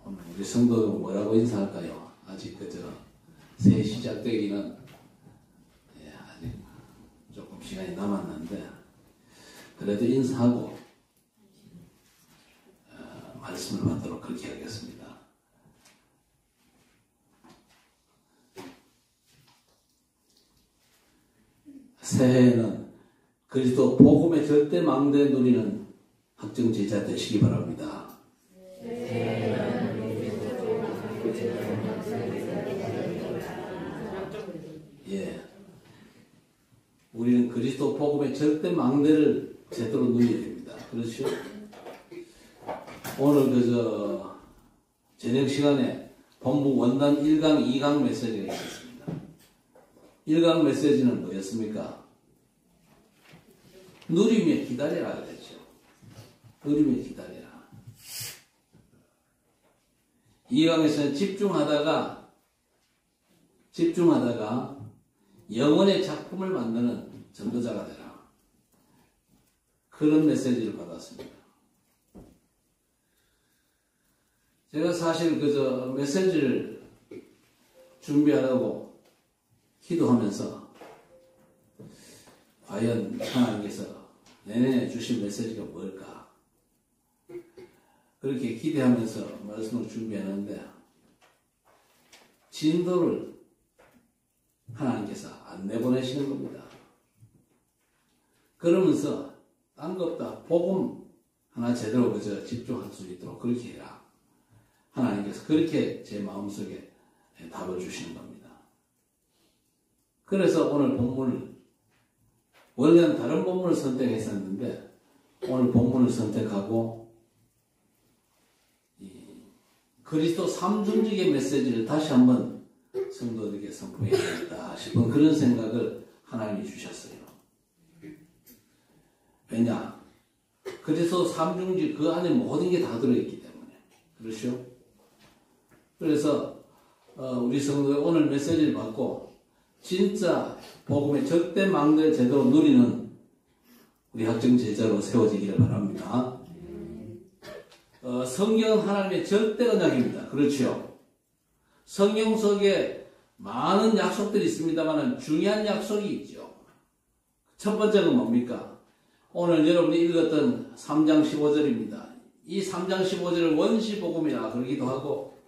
우리 성도 뭐라고 인사할까요? 아직 그저 새 시작되기는 아직 조금 시간이 남았는데 그래도 인사하고 말씀을 받도록 그렇게 하겠습니다. 새해에는 그리스도 복음의 절대 망대 누리는 학정 제자 되시기 바랍니다. 예, 우리는 그리스도 복음의 절대 망대를 제대로 누려야 됩니다. 그렇죠? 오늘 그저 저녁 시간에 본부 원단 1강, 2강 메시지가 있었습니다. 1강 메시지는 뭐였습니까? 누리며 기다려라 그랬죠. 누리며 기다려라. 2강에서는 집중하다가 영혼의 작품을 만드는 전도자가 되라. 그런 메시지를 받았습니다. 제가 사실 그저 메시지를 준비하라고 기도하면서 과연 하나님께서 내년에 주신 메시지가 뭘까? 그렇게 기대하면서 말씀을 준비하는데 진도를 하나님께서 안 내보내시는 겁니다. 그러면서 딴 거 없다. 복음 하나 제대로 그저 집중할 수 있도록 그렇게 해라. 하나님께서 그렇게 제 마음속에 답을 주시는 겁니다. 그래서 오늘 본문을 원래는 다른 본문을 선택했었는데 오늘 본문을 선택하고 그리스도 삼중직의 메시지를 다시 한번 성도들에게 선포해야겠다 싶은 그런 생각을 하나님이 주셨어요. 왜냐? 그리스도 삼중직 그 안에 모든 게 다 들어있기 때문에. 그렇죠? 그래서 우리 성도들 오늘 메시지를 받고 진짜 복음의 절대 망대를 제대로 누리는 우리 학정 제자로 세워지기를 바랍니다. 성경은 하나님의 절대 언약입니다. 그렇죠? 성경 속에 많은 약속들이 있습니다만 중요한 약속이 있죠. 첫 번째는 뭡니까? 오늘 여러분이 읽었던 3장 15절입니다. 이 3장 15절을 원시복음이라 그러기도 하고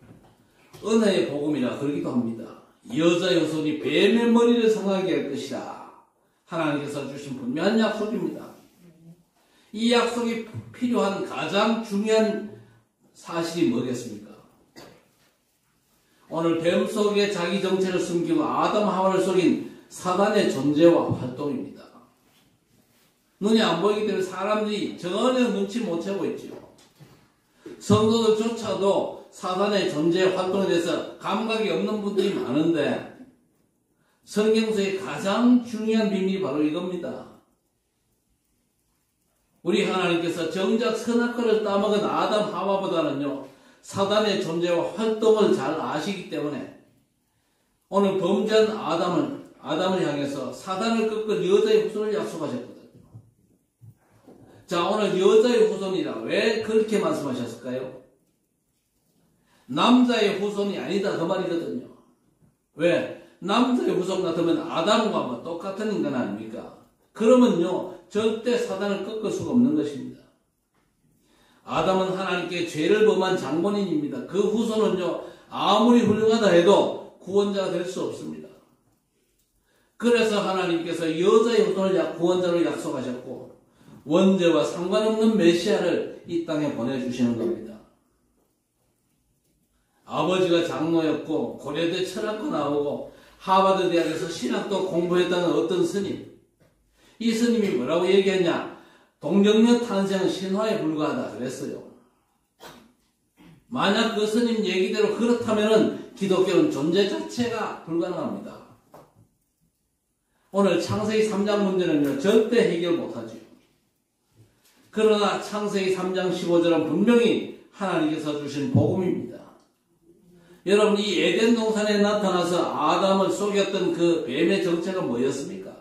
은혜의 복음이라 그러기도 합니다. 여자의 후손이 뱀의 머리를 상하게 할 것이라 하나님께서 주신 분명한 약속입니다. 이 약속이 필요한 가장 중요한 사실이 뭐겠습니까? 오늘 뱀 속에 자기 정체를 숨기고 아담 하와를 속인 사단의 존재와 활동입니다. 눈이 안 보이기 때문에 사람들이 전혀 눈치 못 채고 있죠. 성도들조차도 사단의 존재 활동에 대해서 감각이 없는 분들이 많은데 성경 속의 가장 중요한 비밀이 바로 이겁니다. 우리 하나님께서 정작 선악과를 따먹은 아담 하와보다는요 사단의 존재와 활동을 잘 아시기 때문에 오늘 범죄한 아담을 향해서 사단을 꺾을 여자의 후손을 약속하셨거든요. 자, 오늘 여자의 후손이라 왜 그렇게 말씀하셨을까요? 남자의 후손이 아니다 그 말이거든요. 왜? 남자의 후손 같으면 아담과 뭐 똑같은 인간 아닙니까? 그러면요 절대 사단을 꺾을 수가 없는 것입니다. 아담은 하나님께 죄를 범한 장본인입니다. 그 후손은요 아무리 훌륭하다 해도 구원자가 될 수 없습니다. 그래서 하나님께서 여자의 후손을 구원자로 약속하셨고 원죄와 상관없는 메시아를 이 땅에 보내주시는 겁니다. 아버지가 장로였고 고려대 철학과 나오고 하버드 대학에서 신학도 공부했다는 어떤 스님, 이 스님이 뭐라고 얘기했냐? 동정녀 탄생은 신화에 불과하다 그랬어요. 만약 그 스님 얘기대로 그렇다면 기독교는 존재 자체가 불가능합니다. 오늘 창세기 3장 문제는요 절대 해결 못하죠. 그러나 창세기 3장 15절은 분명히 하나님께서 주신 복음입니다. 여러분 이 에덴 동산에 나타나서 아담을 속였던 그 뱀의 정체가 뭐였습니까?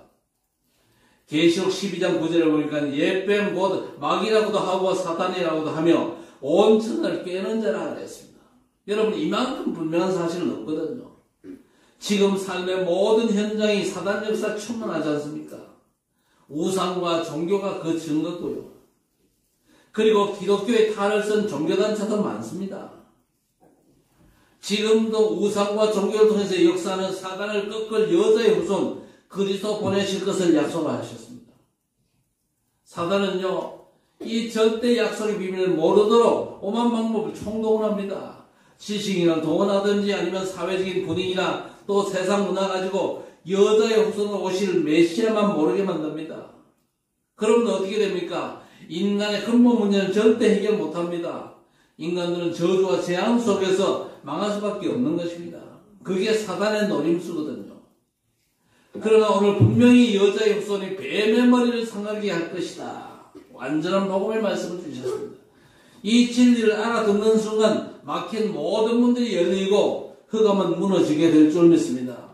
계시록 12장 9절을 보니까 옛뱀 곧 마귀라고도 하고 사단이라고도 하며 온 천을 꿰는 자라 그랬습니다. 여러분, 이만큼 분명한 사실은 없거든요. 지금 삶의 모든 현장이 사단 역사 충만하지 않습니까? 우상과 종교가 그 증거고요. 그리고 기독교의 탈을 쓴 종교단체도 많습니다. 지금도 우상과 종교를 통해서 역사하는 사단을 꺾을 여자의 후손 그리스도 보내실 것을 약속하셨습니다. 사단은요, 이 절대 약속의 비밀을 모르도록 오만 방법을 총동원합니다. 지식이나 동원하든지 아니면 사회적인 분위기나 또 세상 문화 가지고 여자의 후손으로 오실 메시아만 모르게 만듭니다. 그러면 어떻게 됩니까? 인간의 근본 문제는 절대 해결 못합니다. 인간들은 저주와 재앙 속에서 망할 수밖에 없는 것입니다. 그게 사단의 노림수거든요. 그러나 오늘 분명히 여자의 후손이 뱀의 머리를 상하게 할 것이다. 완전한 복음의 말씀을 주셨습니다. 이 진리를 알아듣는 순간 막힌 모든 문들이 열리고 흑암은 무너지게 될 줄 믿습니다.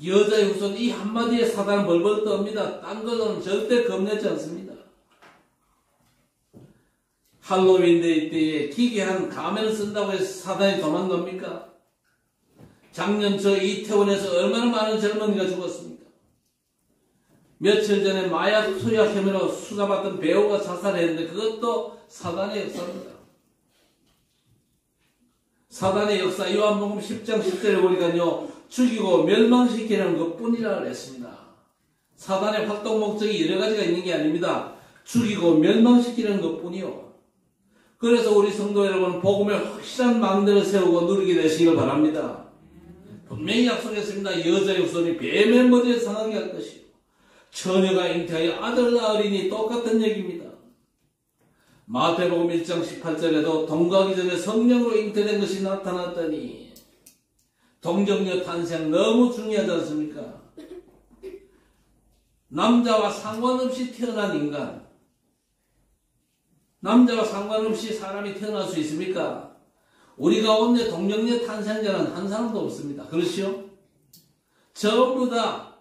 여자의 후손 이 한마디에 사단은 벌벌 떱니다. 딴 것은 절대 겁내지 않습니다. 할로윈 데이 때에 기괴한 가면을 쓴다고 해서 사단이 도망갑니까? 작년 저 이태원에서 얼마나 많은 젊은이가 죽었습니까? 며칠 전에 마약 투약 혐의로 수사받던 배우가 자살했는데 그것도 사단의 역사입니다. 사단의 역사 요한복음 10장 10절에 보니까요, 죽이고 멸망시키는 것뿐이라 그랬습니다. 사단의 활동 목적이 여러 가지가 있는 게 아닙니다. 죽이고 멸망시키는 것뿐이요. 그래서 우리 성도 여러분, 복음의 확실한 망대를 세우고 누리게 되시길 바랍니다. 분명히 약속했습니다. 여자의 후손이 뱀의 머리에 상하게 할 것이요, 처녀가 잉태하여 아들 낳으리니 똑같은 얘기입니다. 마태복음 1장 18절에도 동거하기 전에 성령으로 잉태된 것이 나타났더니, 동정녀 탄생 너무 중요하지 않습니까? 남자와 상관없이 태어난 인간, 남자와 상관없이 사람이 태어날 수 있습니까? 우리 가운데 동정녀 탄생자는 한 사람도 없습니다. 그렇지요? 전부 다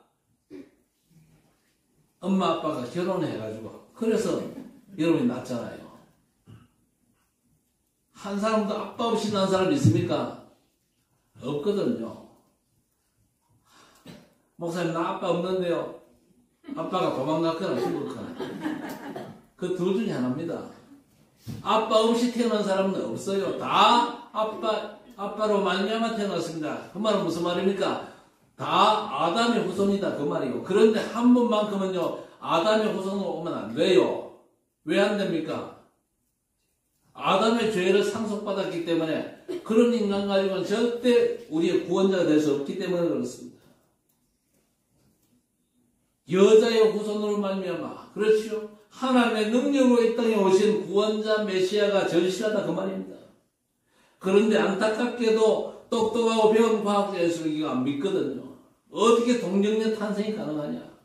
엄마 아빠가 결혼해가지고 그래서 여러분이 낳잖아요. 한 사람도 아빠 없이 난 사람 있습니까? 없거든요. 목사님, 나 아빠 없는데요. 아빠가 도망갔거나 죽었거나 그 둘 중에 하나입니다. 아빠 없이 태어난 사람은 없어요. 다 아빠로 말미암아 태어났습니다. 그 말은 무슨 말입니까? 다 아담의 후손이다 그 말이고, 그런데 한 번만큼은요 아담의 후손으로 오면 안 돼요. 왜 안 됩니까? 아담의 죄를 상속받았기 때문에 그런 인간 가지고는 절대 우리의 구원자가 될 수 없기 때문에 그렇습니다. 여자의 후손으로 말미암아, 그렇지요? 하나님의 능력으로 이 땅에 오신 구원자 메시아가 절실하다 그 말입니다. 그런데 안타깝게도 똑똑하고 배운 과학자에서 이거 안 믿거든요. 어떻게 동정녀 탄생이 가능하냐?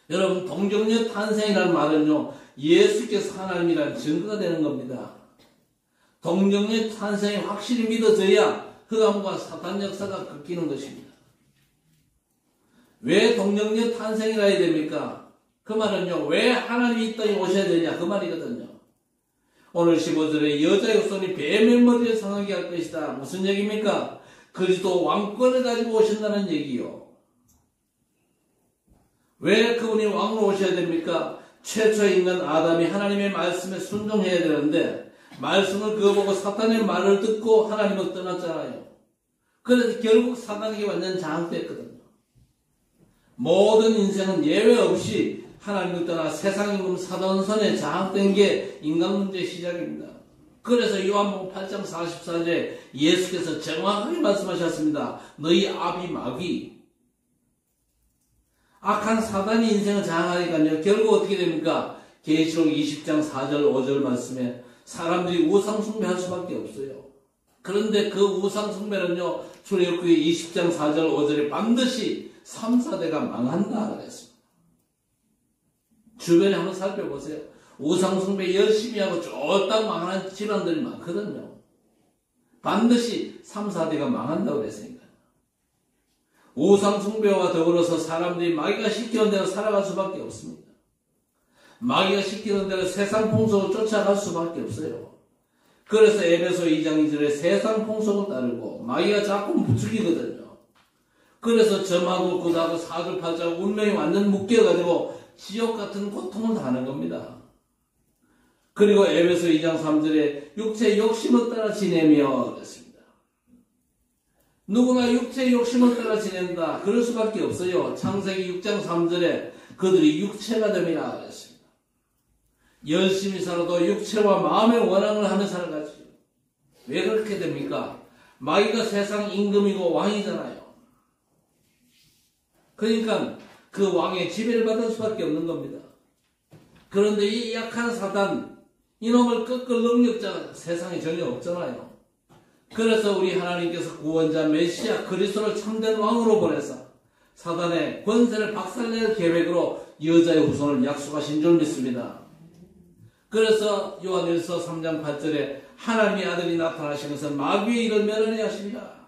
여러분, 동정녀 탄생이라는 말은요, 예수께서 하나님이라는 증거가 되는 겁니다. 동정녀 탄생이 확실히 믿어져야 흑암과 사탄 역사가 꺾이는 것입니다. 왜 동정녀 탄생이라 해야 됩니까? 그 말은요, 왜 하나님이 이 땅에 오셔야 되냐 그 말이거든요. 오늘 15절에 여자의 후손이 뱀의 머리에 상하게 할 것이다. 무슨 얘기입니까? 그리스도 왕권을 가지고 오신다는 얘기요. 왜 그분이 왕으로 오셔야 됩니까? 최초의 인간 아담이 하나님의 말씀에 순종해야 되는데, 말씀을 그거 보고 사탄의 말을 듣고 하나님을 떠났잖아요. 그래서 결국 사탄에게 완전 장악됐거든요. 모든 인생은 예외 없이 하나님을 떠나 세상 임금 사단선에 장악된 게 인간 문제의 시작입니다. 그래서 요한복음 8장 44절에 예수께서 정확하게 말씀하셨습니다. 너희 아비 마귀, 악한 사단이 인생을 장악하니까요, 결국 어떻게 됩니까? 계시록 20장 4절 5절 말씀에 사람들이 우상 숭배할 수밖에 없어요. 그런데 그 우상 숭배는요, 출애굽기 20장 4절 5절에 반드시 3, 4대가 망한다 그랬습니다. 주변에 한번 살펴보세요. 우상 숭배 열심히 하고 쫄딱 망하는 집안들이 많거든요. 반드시 3, 4대가 망한다고 그랬으니까. 우상 숭배와 더불어서 사람들이 마귀가 시키는 대로 살아갈 수밖에 없습니다. 마귀가 시키는 대로 세상 풍속을 쫓아갈 수밖에 없어요. 그래서 에베소 2장 2절에 세상 풍속을 따르고 마귀가 자꾸 부추기거든요. 그래서 점하고 굿하고 사주팔자고 운명이 완전 묶여가지고 지옥 같은 고통을 당하는 겁니다. 그리고 에베소 2장 3절에 육체의 욕심을 따라 지내며 그랬습니다. 누구나 육체의 욕심을 따라 지낸다. 그럴 수밖에 없어요. 창세기 6장 3절에 그들이 육체가 됨이라 그랬습니다. 열심히 살아도 육체와 마음의 원함을 하며 살아가지요. 왜 그렇게 됩니까? 마귀가 세상 임금이고 왕이잖아요. 그러니까 그 왕의 지배를 받을 수밖에 없는 겁니다. 그런데 이 약한 사단, 이놈을 꺾을 능력자가 세상에 전혀 없잖아요. 그래서 우리 하나님께서 구원자 메시아 그리스도를 참된 왕으로 보내서 사단의 권세를 박살낼 계획으로 여자의 후손을 약속하신 줄 믿습니다. 그래서 요한일서 3장 8절에 하나님의 아들이 나타나신 것은 마귀의 일을 멸하려 하십니다.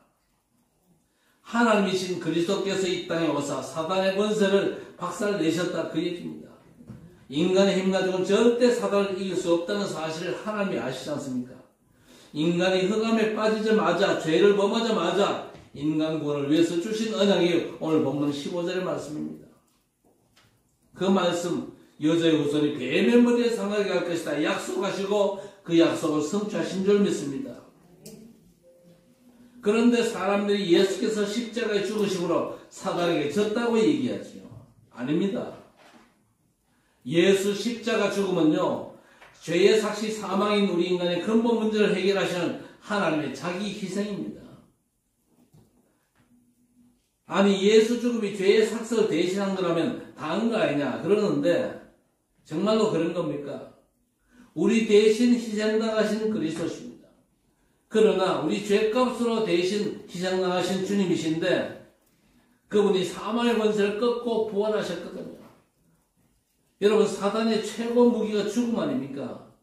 하나님이신 그리스도께서 이 땅에 오사 사단의 권세를 박살내셨다 그 얘기입니다. 인간의 힘 가지고는 절대 사단을 이길 수 없다는 사실을 하나님이 아시지 않습니까? 인간이 흑암에 빠지자마자 죄를 범하자마자 인간 구원을 위해서 주신 언약이 오늘 본문 15절의 말씀입니다. 그 말씀 여자의 후손이 뱀의 머리에 상하게 갈 것이다 약속하시고 그 약속을 성취하신 줄 믿습니다. 그런데 사람들이 예수께서 십자가에 죽으심으로 사단에게 졌다고 얘기하지요. 아닙니다. 예수 십자가 죽음은요, 죄의 삭시 사망인 우리 인간의 근본 문제를 해결하시는 하나님의 자기 희생입니다. 아니 예수 죽음이 죄의 삭스를 대신한 거라면 다한 거 아니냐 그러는데 정말로 그런 겁니까? 우리 대신 희생당하신 그리스도십니다. 그러나 우리 죄값으로 대신 희생당하신 주님이신데 그분이 사망의 권세를 꺾고 부활하셨거든요. 여러분 사단의 최고 무기가 죽음 아닙니까?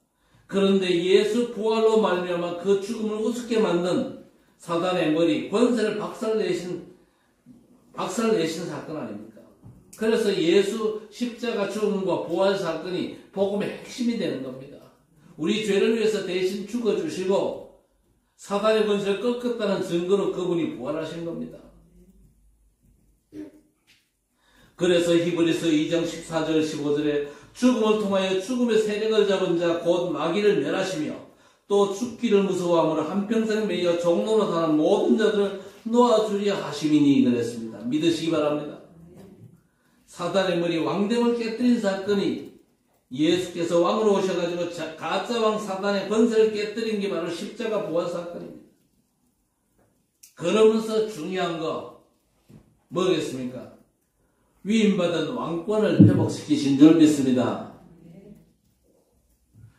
그런데 예수 부활로 말미암아 그 죽음을 우습게 만든 사단의 머리 권세를 박살내신 사건 아닙니까? 그래서 예수 십자가 죽음과 부활 사건이 복음의 핵심이 되는 겁니다. 우리 죄를 위해서 대신 죽어주시고 사단의 권세를 꺾었다는 증거로 그분이 부활하신 겁니다. 그래서 히브리서 2장 14절 15절에 죽음을 통하여 죽음의 세력을 잡은 자 곧 마귀를 멸하시며 또 죽기를 무서워함으로 한평생 매여 종로로 사는 모든 자들을 놓아주려 하심이니 그랬습니다. 믿으시기 바랍니다. 사단의 머리 왕됨을 깨뜨린 사건이 예수께서 왕으로 오셔가지고 가짜왕 사단의 권세를 깨뜨린 게 바로 십자가 부활 사건입니다. 그러면서 중요한 거 뭐겠습니까? 위임받은 왕권을 회복시키신 줄 믿습니다.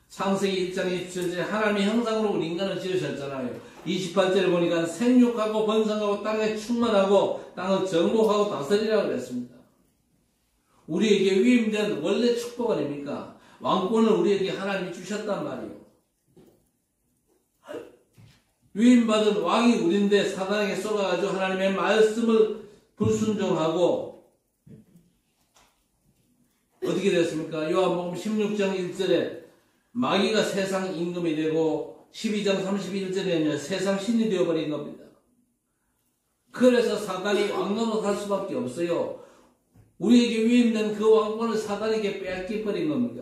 창세기 1장 27절에 하나님의 형상으로 우리 인간을 지으셨잖아요. 28절에 보니까 생육하고 번성하고 땅에 충만하고 땅을 정복하고 다스리라고 그랬습니다. 우리에게 위임된 원래 축복 아닙니까? 왕권을 우리에게 하나님이 주셨단 말이에요. 위임받은 왕이 우리인데 사단에게 쏘아가지고 하나님의 말씀을 불순종하고 어떻게 됐습니까? 요한복음 16장 1절에 마귀가 세상 임금이 되고 12장 31절에는 세상 신이 되어버린 겁니다. 그래서 사단이 왕노릇 할 수밖에 없어요. 우리에게 위임된 그 왕권을 사단에게 빼앗겨버린 겁니다.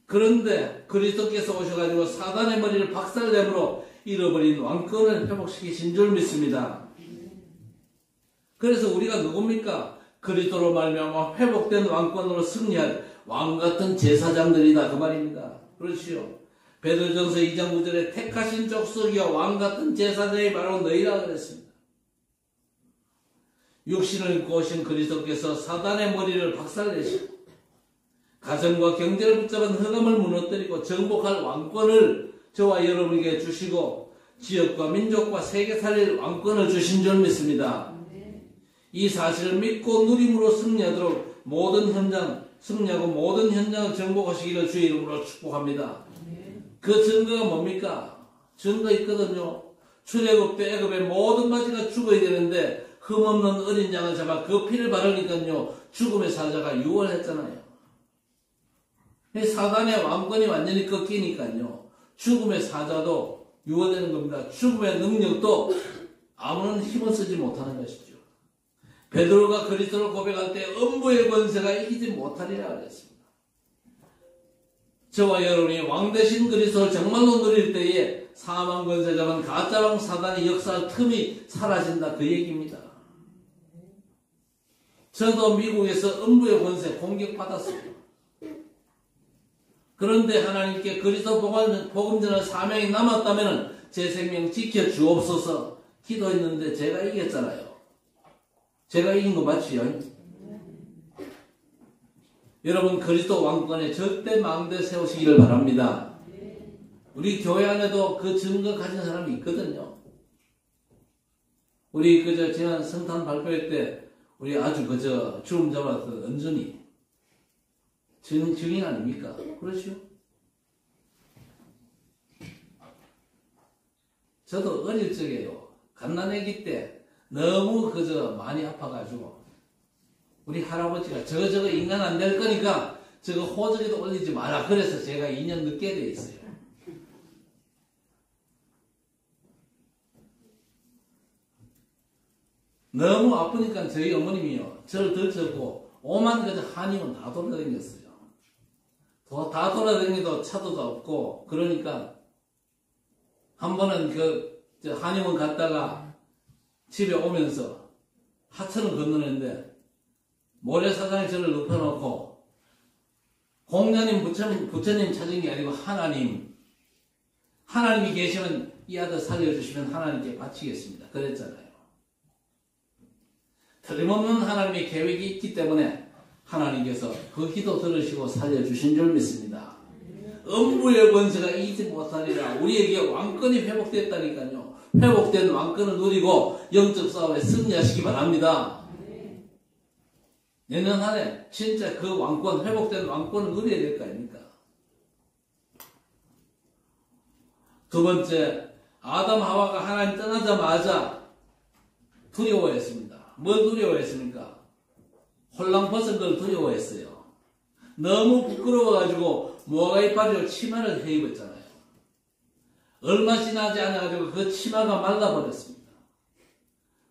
그런데 그리스도께서 오셔가지고 사단의 머리를 박살내므로 잃어버린 왕권을 회복시키신 줄 믿습니다. 그래서 우리가 누굽니까? 그리스도로 말미암아 회복된 왕권으로 승리할 왕같은 제사장들이다 그 말입니다. 그렇지요. 베드로전서 2장 9절에 택하신 족속이여 왕같은 제사장이 바로 너희라 그랬습니다. 육신을 입고 오신 그리스도께서 사단의 머리를 박살내시고 가정과 경제를 붙잡은 흑암을 무너뜨리고 정복할 왕권을 저와 여러분에게 주시고 지역과 민족과 세계 살릴 왕권을 주신 줄 믿습니다. 이 사실을 믿고 누림으로 승리하도록 모든 현장, 승리하고 모든 현장을 정복하시기를 주의 이름으로 축복합니다. 그 증거가 뭡니까? 증거 있거든요. 출애굽 애굽의 모든 가지가 죽어야 되는데 흠없는 어린 양을 잡아 그 피를 바르니까요 죽음의 사자가 유월했잖아요. 사단의 왕권이 완전히 꺾이니까요 죽음의 사자도 유언되는 겁니다. 죽음의 능력도 아무런 힘을 쓰지 못하는 것이죠. 베드로가 그리스도를 고백할 때 음부의 권세가 이기지 못하리라 그랬습니다. 저와 여러분이 왕 되신 그리스도를 정말로 누릴 때에 사망 권세자는 가짜왕 사단의 역사할 틈이 사라진다 그 얘기입니다. 저도 미국에서 음부의 권세 공격받았습니다. 그런데 하나님께 그리스도 복음 전할 사명이 남았다면 제 생명 지켜주옵소서 기도했는데 제가 이겼잖아요. 제가 이긴 거 맞지요? 여러분 그리스도 왕권에 절대 망대 세우시기를 바랍니다. 우리 교회 안에도 그 증거 가진 사람이 있거든요. 우리 지난 성탄 발표회 때 우리 아주 주름 잡았던 은준이 증인 아닙니까? 그렇죠? 저도 어릴 적에요. 갓난아기 때 너무 많이 아파가지고 우리 할아버지가 저거 인간 안 될 거니까 저거 호적에도 올리지 마라. 그래서 제가 2년 늦게 돼 있어요. 너무 아프니까 저희 어머님이요. 저를 들쳤고 오만 한의원 다 돌아다녔어요. 다 돌아다니도 차도도 없고 그러니까 한 번은 한의원 갔다가 집에 오면서 하천을 건너는데 모래사장에 저를 눕혀놓고 공자님 부처님 찾은 게 아니고 하나님이 계시면 이 아들 살려주시면 하나님께 바치겠습니다. 그랬잖아요. 틀림없는 하나님의 계획이 있기 때문에 하나님께서 그 기도 들으시고 살려주신 줄 믿습니다. 음부의 권세가 이기지 못하리라. 우리에게 왕권이 회복됐다니까요. 회복된 왕권을 누리고 영적 싸움에 승리하시기 바랍니다. 내년 한 해 진짜 그 왕권, 회복된 왕권을 누려야 될 거 아닙니까? 두 번째, 아담 하와가 하나님 떠나자마자 두려워했습니다. 뭘 두려워했습니까? 홀랑벗은 걸 두려워했어요. 너무 부끄러워가지고 모가이파리로 치마를 해입었잖아요. 얼마 지나지 않아가지고 그 치마가 말라버렸습니다.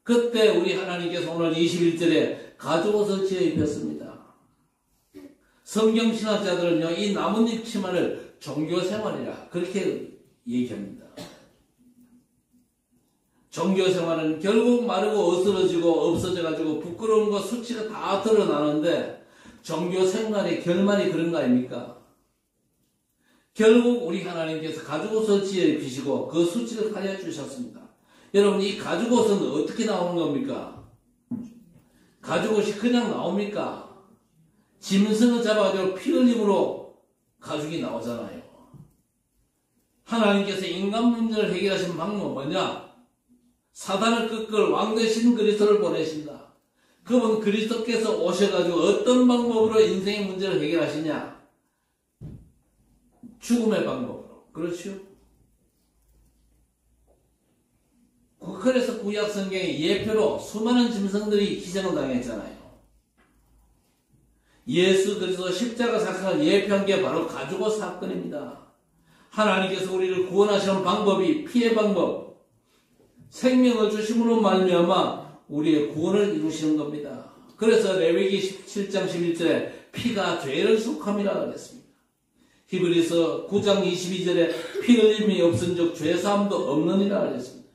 그때 우리 하나님께서 오늘 21절에 가죽옷을 지어 입혔습니다. 성경신학자들은요, 이 나뭇잎 치마를 종교생활이라 그렇게 얘기합니다. 종교생활은 결국 마르고 어스러지고 없어져가지고 부끄러운 거 수치가 다 드러나는데 종교생활의 결말이 그런 거 아닙니까? 결국 우리 하나님께서 가죽옷을 지어 입히시고 그 수치를 가려주셨습니다. 여러분 이 가죽옷은 어떻게 나오는 겁니까? 가죽옷이 그냥 나옵니까? 짐승을 잡아가지고 피 흘림으로 가죽이 나오잖아요. 하나님께서 인간 문제를 해결하신 방법은 뭐냐? 사단을 꺾을 왕 되신 그리스도를 보내신다. 그분 그리스도께서 오셔가지고 어떤 방법으로 인생의 문제를 해결하시냐? 죽음의 방법으로. 그렇죠? 그래서 구약 성경의 예표로 수많은 짐승들이 희생을 당했잖아요. 예수 그리스도 십자가 사건을 예표한 게 바로 가죽옷 사건입니다. 하나님께서 우리를 구원하시는 방법이 피의 방법, 생명을 주심으로 말미암아 우리의 구원을 이루시는 겁니다. 그래서 레위기 17장 11절에 피가 죄를 속함이라 그랬습니다. 히브리서 9장 22절에 피 흘림이 없은즉 죄사함도 없느니라 그랬습니다.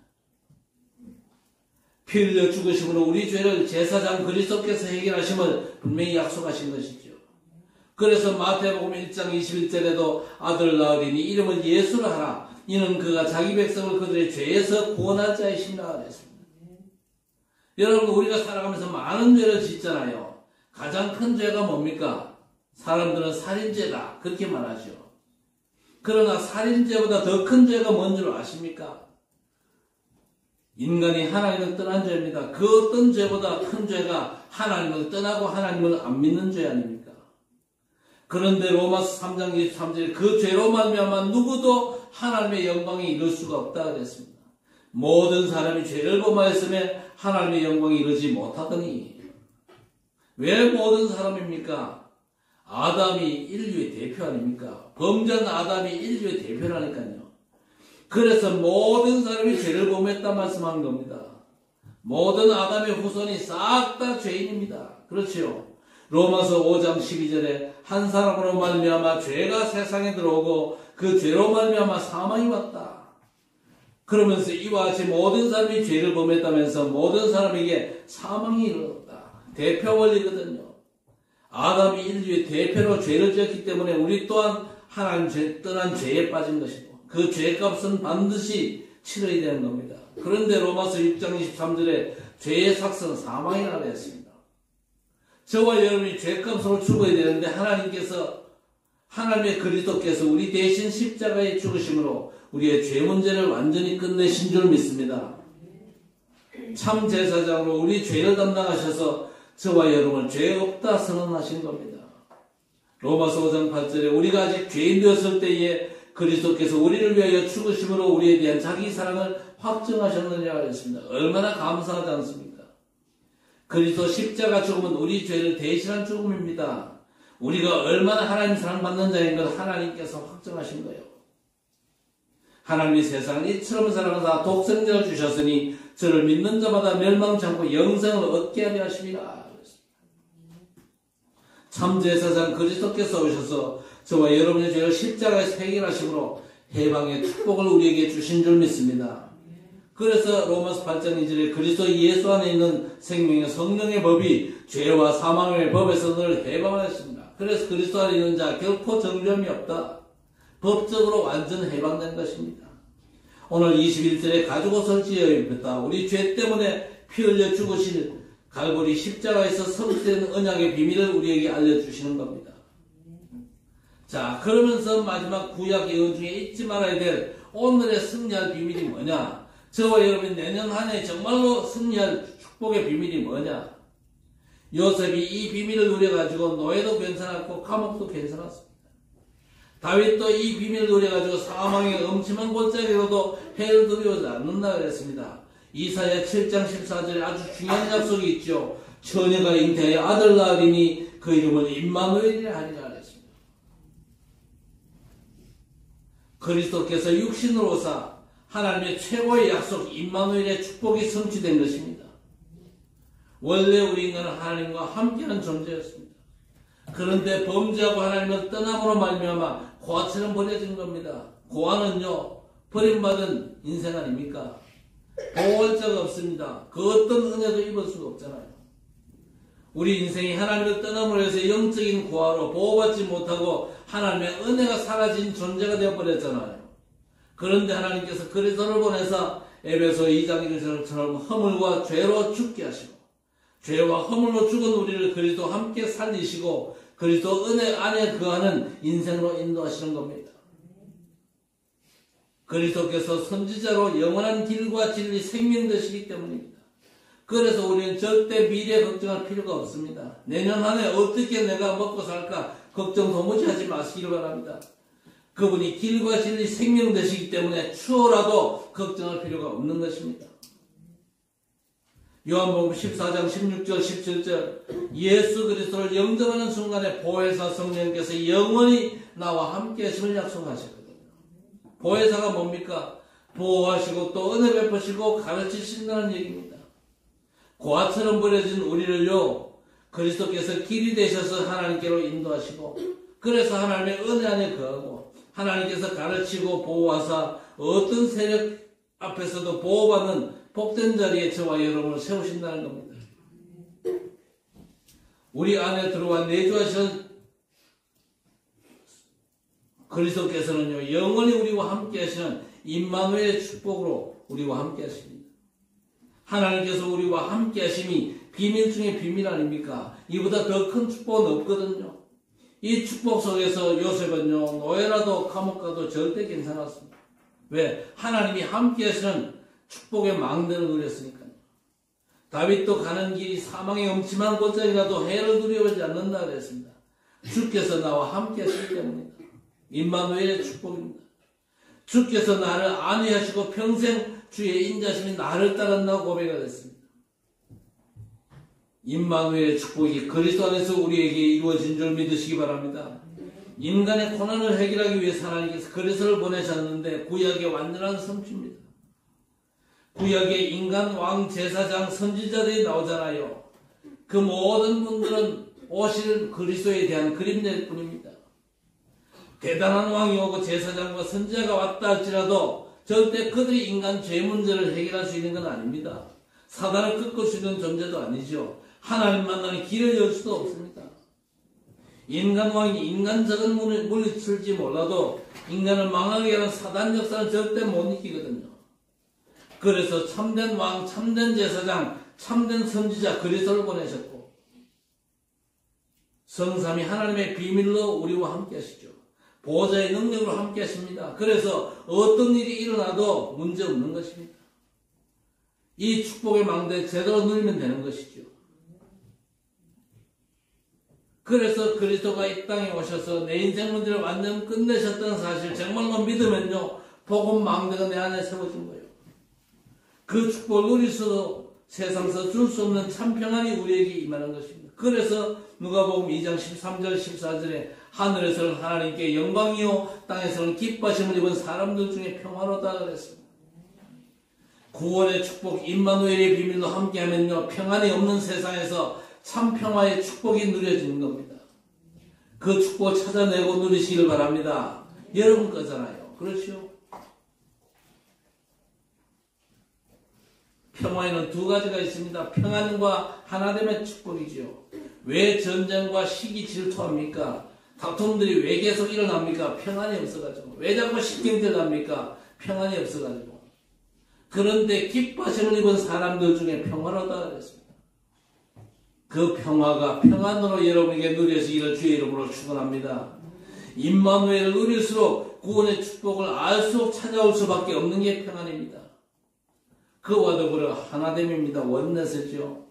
피 흘려 죽으심으로 우리 죄를 제사장 그리스도께서 해결하심을 분명히 약속하신 것이죠. 그래서 마태복음 1장 21절에도 아들 낳으리니 이름을 예수라 하라. 이는 그가 자기 백성을 그들의 죄에서 구원할 자이신다 그랬습니다. 여러분 우리가 살아가면서 많은 죄를 짓잖아요. 가장 큰 죄가 뭡니까? 사람들은 살인죄다 그렇게 말하죠. 그러나 살인죄보다 더 큰 죄가 뭔 줄 아십니까? 인간이 하나님을 떠난 죄입니다. 그 어떤 죄보다 큰 죄가 하나님을 떠나고 하나님을 안 믿는 죄 아닙니까? 그런데 로마서 3장 23절에 그 죄로 말미암아 누구도 하나님의 영광에 이를 수가 없다 그랬습니다. 모든 사람이 죄를 범하였음에 하나님의 영광에 이르지 못하더니 왜 모든 사람입니까? 아담이 인류의 대표 아닙니까? 범죄한 아담이 인류의 대표라니까요. 그래서 모든 사람이 죄를 범했다 말씀한 겁니다. 모든 아담의 후손이 싹 다 죄인입니다. 그렇지요. 로마서 5장 12절에 한 사람으로 말미암아 죄가 세상에 들어오고 그 죄로 말미암아 사망이 왔다. 그러면서 이와 같이 모든 사람이 죄를 범했다면서 모든 사람에게 사망이 이르렀다. 대표 원리거든요. 아담이 인류의 대표로 죄를 지었기 때문에 우리 또한 하나님 떠난 죄에 빠진 것이고 그 죄값은 반드시 치러야 되는 겁니다. 그런데 로마서 6장 23절에 죄의 삭은 사망이라고 했습니다. 저와 여러분이 죄값으로 죽어야 되는데 하나님의 그리스도께서 우리 대신 십자가에 죽으심으로 우리의 죄 문제를 완전히 끝내신 줄 믿습니다. 참 제사장으로 우리 죄를 담당하셔서 저와 여러분을 죄 없다 선언하신 겁니다. 로마서 5장 8절에 우리가 아직 죄인 되었을 때에 그리스도께서 우리를 위하여 죽으심으로 우리에 대한 자기 사랑을 확증하셨느냐고 했습니다. 얼마나 감사하지 않습니까? 그리스도 십자가 죽음은 우리 죄를 대신한 죽음입니다. 우리가 얼마나 하나님 사랑받는 자인 걸 하나님께서 확정하신 거예요. 하나님이 세상을 이처럼 사랑하사 독생자를 주셨으니 저를 믿는 자마다 멸망치 않고 영생을 얻게 하려 하심이라. 참 제사장 그리스도께서 오셔서 저와 여러분의 죄를 십자가에서 해결하심으로 해방의 축복을 우리에게 주신 줄 믿습니다. 그래서 로마서 8장 2절에 그리스도 예수 안에 있는 생명의 성령의 법이 죄와 사망의 법에서 늘 해방하였습니다. 그래서 그리스도 안에 있는 자 결코 정죄함이 없다. 법적으로 완전 해방된 것입니다. 오늘 21절에 가죽옷을 지어 입혔다. 우리 죄 때문에 피 흘려 죽으신 갈보리 십자가에서 성취된 언약의 비밀을 우리에게 알려주시는 겁니다. 자, 그러면서 마지막 구약 예언 중에 잊지 말아야 될 오늘의 승리할 비밀이 뭐냐? 저와 여러분이 내년 한 해 정말로 승리할 축복의 비밀이 뭐냐? 요셉이 이 비밀을 누려가지고 노예도 괜찮았고 감옥도 괜찮았습니다. 다윗도 이 비밀을 누려가지고 사망의 엄침한 골짜기로도 해를 두려워하지 않는다 그랬습니다. 이사야 7장 14절에 아주 중요한 약속이 있죠. 처녀가 잉태하여 아들 낳으리니 그 이름을 임마누엘이라 하리라 그랬습니다. 그리스도께서 육신으로 오사 하나님의 최고의 약속 임마누엘의 축복이 성취된 것입니다. 원래 우리 인간은 하나님과 함께하는 존재였습니다. 그런데 범죄하고 하나님을 떠남으로 말미암아 고아처럼 버려진 겁니다. 고아는요 버림받은 인생 아닙니까? 보호할 자가 없습니다. 그 어떤 은혜도 입을 수가 없잖아요. 우리 인생이 하나님을 떠남으로 해서 영적인 고아로 보호받지 못하고 하나님의 은혜가 사라진 존재가 되어버렸잖아요. 그런데 하나님께서 그리스도를 보내서 에베소 2장 1절처럼 허물과 죄로 죽게 하시고 죄와 허물로 죽은 우리를 그리스도와 함께 살리시고 그리스도 은혜 안에 거하는 인생으로 인도하시는 겁니다. 그리스도께서 선지자로 영원한 길과 진리 생명 되시기 때문입니다. 그래서 우리는 절대 미래 걱정할 필요가 없습니다. 내년 한 해 어떻게 내가 먹고 살까 걱정 도무지 하지 마시기를 바랍니다. 그분이 길과 진리 생명 되시기 때문에 추워라도 걱정할 필요가 없는 것입니다. 요한복음 14장 16절 17절 예수 그리스도를 영접하는 순간에 보혜사 성령께서 영원히 나와 함께 하심을 약속하셨거든요. 보혜사가 뭡니까? 보호하시고 또 은혜 베푸시고 가르치신다는 얘기입니다. 고아처럼 버려진 우리를요 그리스도께서 길이 되셔서 하나님께로 인도하시고 그래서 하나님의 은혜 안에 거하고 하나님께서 가르치고 보호하사 어떤 세력 앞에서도 보호받는 복된 자리에 저와 여러분을 세우신다는 겁니다. 우리 안에 들어와 내주하시는 그리스도께서는요 영원히 우리와 함께 하시는 임마누엘의 축복으로 우리와 함께 하십니다. 하나님께서 우리와 함께 하심이 비밀 중에 비밀 아닙니까? 이보다 더 큰 축복은 없거든요. 이 축복 속에서 요셉은요 노예라도 감옥 가도 절대 괜찮았습니다. 왜? 하나님이 함께 하시는 축복의 망대를 누렸으니까요. 다윗도 가는 길이 사망의 엄침한 골짜기라도 해를 두려워하지 않는다 그랬습니다. 주께서 나와 함께 하시기 때문입니다. 임마누엘의 축복입니다. 주께서 나를 안위하시고 평생 주의 인자심이 나를 따른다고 고백을 했습니다. 임마누엘의 축복이 그리스도 안에서 우리에게 이루어진 줄 믿으시기 바랍니다. 인간의 고난을 해결하기 위해서 하나님께서 그리스도를 보내셨는데 구약의 완전한 성취입니다. 구약에 인간 왕 제사장 선지자들이 나오잖아요. 그 모든 분들은 오실 그리스도에 대한 그림자일 뿐입니다. 대단한 왕이 오고 제사장과 선지자가 왔다 할지라도 절대 그들이 인간 죄 문제를 해결할 수 있는 건 아닙니다. 사단을 꺾을 수 있는 존재도 아니죠. 하나님 만나는 길을 열 수도 없습니다. 인간 왕이 인간적인 물리칠지 몰라도 인간을 망하게 하는 사단 역사는 절대 못 이기거든요. 그래서 참된 왕, 참된 제사장, 참된 선지자 그리스도를 보내셨고 성삼위 하나님의 비밀로 우리와 함께 하시죠. 보호자의 능력으로 함께 하십니다. 그래서 어떤 일이 일어나도 문제 없는 것입니다. 이 축복의 망대 제대로 누리면 되는 것이죠. 그래서 그리스도가 이 땅에 오셔서 내 인생 문제를 완전 끝내셨다는 사실 정말로 믿으면요, 복음 망대가 내 안에 세워진 거예요. 그 축복을 누릴 수도 세상에서 줄 수 없는 참 평안이 우리에게 임하는 것입니다. 그래서 누가복음 2장 13절 14절에 하늘에서는 하나님께 영광이요 땅에서는 기뻐하심을 입은 사람들 중에 평화로다 그랬습니다. 구원의 축복 임마누엘의 비밀로 함께하면요, 평안이 없는 세상에서 참 평화의 축복이 누려지는 겁니다. 그 축복을 찾아내고 누리시길 바랍니다. 여러분 거잖아요. 그렇죠? 평화에는 두 가지가 있습니다. 평안과 하나됨의 축복이지요. 왜 전쟁과 시기 질투합니까? 다툼들이 왜 계속 일어납니까? 평안이 없어가지고. 왜 자꾸 신경질 납니까? 평안이 없어가지고. 그런데 기뻐하심을 입은 사람들 중에 평화로다 그랬습니다. 그 평화가 평안으로 여러분에게 누려지기를 주의 이름으로 축원합니다. 임마누엘을 누릴수록 구원의 축복을 알수록 찾아올 수밖에 없는 게 평안입니다. 그와 더불어 하나됨입니다. 원내스죠.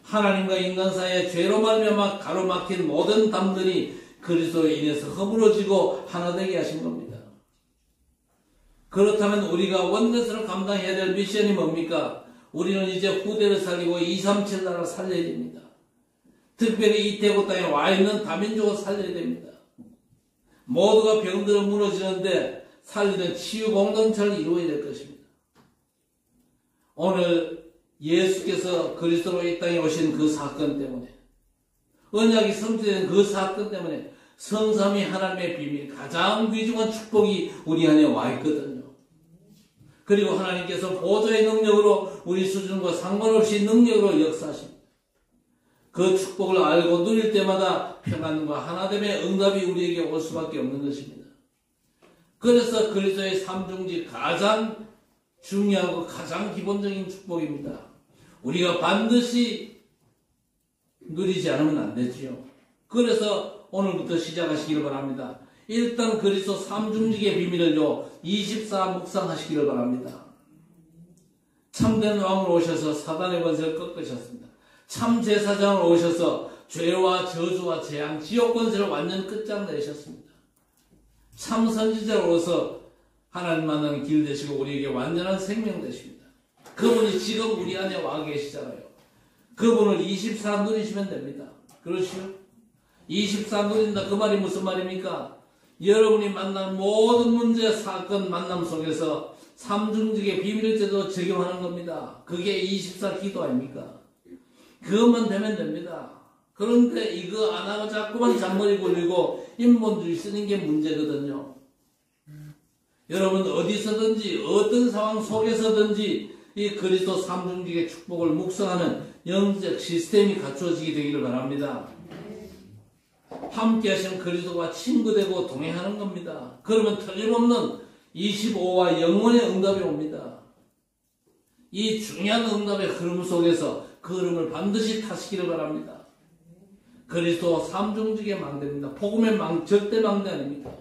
하나님과 인간 사이에 죄로 말미암아 가로막힌 모든 담들이 그리스도에 인해서 허물어지고 하나되게 하신 겁니다. 그렇다면 우리가 원내스를 감당해야 될 미션이 뭡니까? 우리는 이제 후대를 살리고 237 나라를 살려야 됩니다. 특별히 이 대구 땅에 와 있는 다민족을 살려야 됩니다. 모두가 병들어 무너지는데 살리는 치유 공동체를 이루어야 될 것입니다. 오늘 예수께서 그리스도로 이 땅에 오신 그 사건 때문에, 언약이 성취된 그 사건 때문에 성삼위 하나님의 비밀, 가장 귀중한 축복이 우리 안에 와 있거든요. 그리고 하나님께서 보조의 능력으로 우리 수준과 상관없이 능력으로 역사하십니다. 그 축복을 알고 누릴 때마다 평안과 하나됨의 응답이 우리에게 올 수밖에 없는 것입니다. 그래서 그리스도의 삼중지 가장 중요하고 가장 기본적인 축복입니다. 우리가 반드시 누리지 않으면 안 되지요. 그래서 오늘부터 시작하시기를 바랍니다. 일단 그리스도 삼중직의 비밀을요 24 묵상하시기를 바랍니다. 참된 왕으로 오셔서 사단의 권세를 꺾으셨습니다. 참 제사장으로 오셔서 죄와 저주와 재앙, 지옥 권세를 완전 끝장내셨습니다. 참 선지자로서 하나님 만나는 길 되시고 우리에게 완전한 생명 되십니다. 그분이 지금 우리 안에 와 계시잖아요. 그분을 24 누리시면 됩니다. 그렇죠? 24 누린다 그 말이 무슨 말입니까? 여러분이 만난 모든 문제, 사건, 만남 속에서 삼중직의 비밀제도 적용하는 겁니다. 그게 24 기도 아닙니까? 그것만 되면 됩니다. 그런데 이거 안 하고 자꾸만 잔머리 굴리고 인본주의 쓰는 게 문제거든요. 여러분 어디서든지 어떤 상황 속에서든지 이 그리스도 삼중직의 축복을 묵상하는 영적 시스템이 갖추어지게 되기를 바랍니다. 함께 하신 그리스도와 친구되고 동행하는 겁니다. 그러면 틀림없는 25와 영원의 응답이 옵니다. 이 중요한 응답의 흐름 속에서 그 흐름을 반드시 타시기를 바랍니다. 그리스도 삼중직의 망대입니다. 복음의 절대 망대 아닙니다.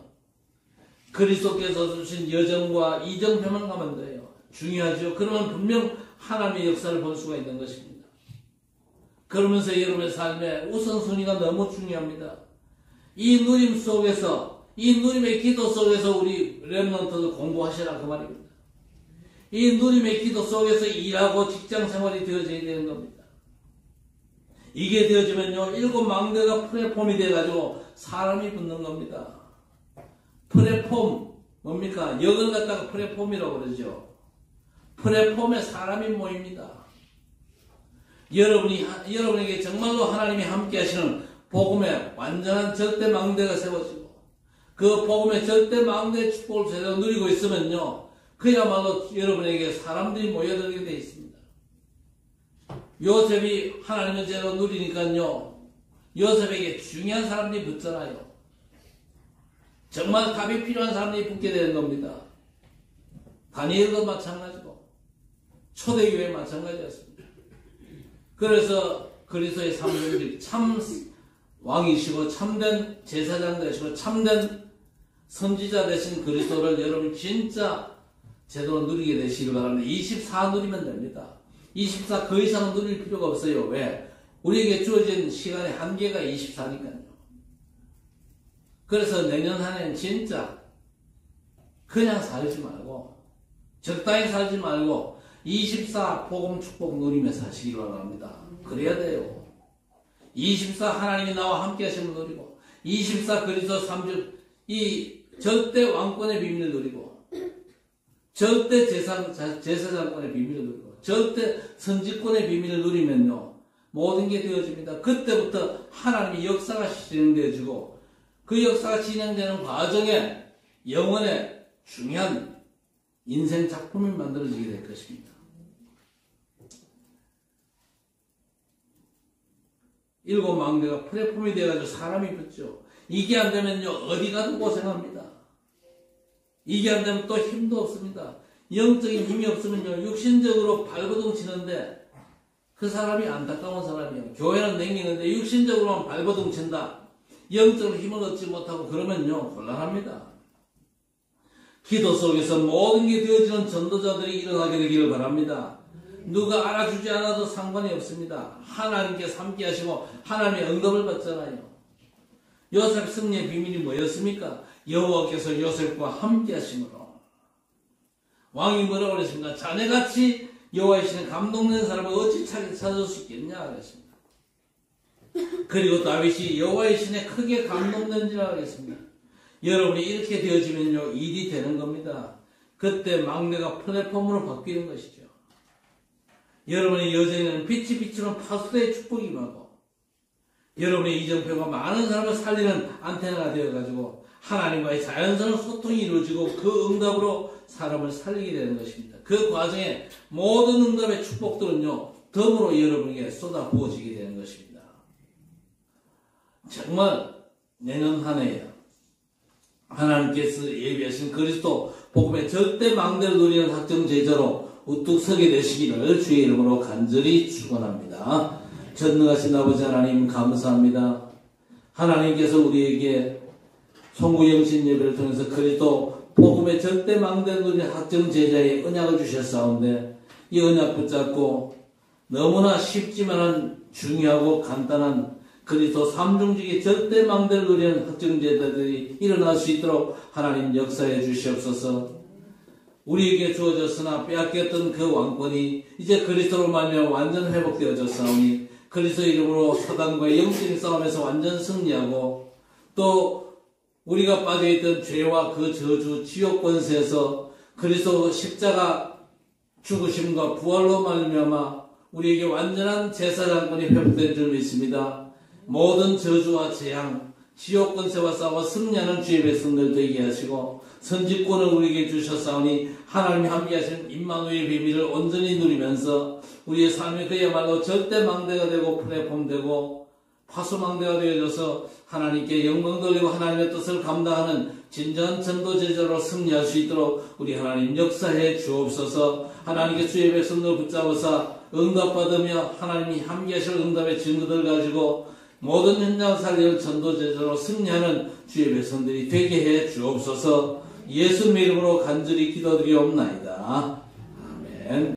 그리스도께서 주신 여정과 이정표만 가면 돼요. 중요하죠. 그러면 분명 하나님의 역사를 볼 수가 있는 것입니다. 그러면서 여러분의 삶의 우선순위가 너무 중요합니다. 이 누림 속에서, 이 누림의 기도 속에서 우리 렘넌트도 공부하시라 그 말입니다. 이 누림의 기도 속에서 일하고 직장 생활이 되어져야 되는 겁니다. 이게 되어지면요, 7망대가 플랫폼이 돼가지고 사람이 붙는 겁니다. 플랫폼, 뭡니까? 역을 갖다가 플랫폼이라고 그러죠. 플랫폼에 사람이 모입니다. 여러분에게 정말로 하나님이 함께 하시는 복음의 완전한 절대망대가 세워지고, 그 복음의 절대망대의 축복을 제대로 누리고 있으면요, 그야말로 여러분에게 사람들이 모여들게 되어 있습니다. 요셉이 하나님의 제대로 누리니까요, 요셉에게 중요한 사람들이 붙잖아요. 정말 답이 필요한 사람들이 붙게 되는 겁니다. 다니엘도 마찬가지고 초대교회 마찬가지였습니다. 그래서 그리스도의 삼중직, 참 왕이시고 참된 제사장 되시고 참된 선지자 되신 그리스도를 여러분 진짜 제대로 누리게 되시길 바랍니다. 24 누리면 됩니다. 24 그 이상은 누릴 필요가 없어요. 왜? 우리에게 주어진 시간의 한계가 24니까요. 그래서 내년 한 해는 진짜 그냥 살지 말고, 적당히 살지 말고 24 복음 축복 누리면서 사시기 바랍니다. 그래야 돼요. 24 하나님이 나와 함께 하시는 누리고, 24 그리스도 3주 이 절대 왕권의 비밀을 누리고, 절대 제사장권의 비밀을 누리고, 절대 선지권의 비밀을 누리면요, 모든 게 되어집니다. 그때부터 하나님의 역사가 진행되어지고, 그 역사가 진행되는 과정에 영혼의 중요한 인생 작품이 만들어지게 될 것입니다. 일곱 망대가 플랫폼이 되어가지고 사람이 붙죠. 이게 안 되면요, 어디 가도 고생합니다. 이게 안 되면 또 힘도 없습니다. 영적인 힘이 없으면요, 육신적으로 발버둥 치는데 그 사람이 안타까운 사람이에요. 교회는 댕기는데 육신적으로만 발버둥 친다. 영적으로 힘을 얻지 못하고 그러면요, 곤란합니다. 기도 속에서 모든 게 되어지는 전도자들이 일어나게 되기를 바랍니다. 누가 알아주지 않아도 상관이 없습니다. 하나님께서 함께 하시고 하나님의 응답을 받잖아요. 요셉 승리의 비밀이 뭐였습니까? 여호와께서 요셉과 함께 하심으로. 왕이 뭐라고 그랬습니까? 자네같이 여호와의 신에 감동된 사람을 어찌 찾을 수 있겠냐 그랬습니다. 그리고 다윗이 여호와의 신에 크게 감동된지라 하겠습니다. 여러분이 이렇게 되어지면요, 일이 되는 겁니다. 그때 막내가 플랫폼으로 바뀌는 것이죠. 여러분의 여정에는 빛이 비추는 파수대의 축복이 임하고, 여러분의 이정표가 많은 사람을 살리는 안테나가 되어가지고 하나님과의 자연스러운 소통이 이루어지고 그 응답으로 사람을 살리게 되는 것입니다. 그 과정에 모든 응답의 축복들은요, 덤으로 여러분에게 쏟아 부어지게 되는 것입니다. 정말 내년 한 해에 하나님께서 예비하신 그리스도 복음의 절대 망대를 누리는 확정 제자로 우뚝 서게 되시기를 주의 이름으로 간절히 축원합니다. 전능하신 아버지 하나님 감사합니다. 하나님께서 우리에게 송구영신 예배를 통해서 그리스도 복음의 절대 망대를 누리는 확정 제자의 언약을 주셨사온데, 이 언약 붙잡고 너무나 쉽지만은 중요하고 간단한 그리스도 삼중직의 절대 망대를 누리는 확정제자들이 일어날 수 있도록 하나님 역사해 주시옵소서. 우리에게 주어졌으나 빼앗겼던 그 왕권이 이제 그리스도로 말미암아 완전 회복되어졌사오니, 그리스도 이름으로 사단과의 영적인 싸움에서 완전 승리하고, 또 우리가 빠져있던 죄와 그 저주 지옥 권세에서 그리스도 십자가 죽으심과 부활로 말미암아 우리에게 완전한 제사장권이 회복된 줄 믿습니다. 모든 저주와 재앙, 지옥 권세와 싸워 승리하는 주의 백성들 되게 하시고, 선지권을 우리에게 주셨사오니 하나님이 함께 하신 임마누엘 비밀을 온전히 누리면서 우리의 삶이 그야말로 절대 망대가 되고 플랫폼 되고 파수망대가 되어져서 하나님께 영광 돌리고 하나님의 뜻을 감당하는 진정한 전도 제자로 승리할 수 있도록 우리 하나님 역사해 주옵소서. 하나님께 주의 백성들 붙잡아서 응답받으며 하나님이 함께 하실 응답의 증거들 가지고 모든 현장을 살리는 전도 제자로 승리하는 주의 백성들이 되게 해 주옵소서. 예수님의 이름으로 간절히 기도드리옵나이다. 아멘.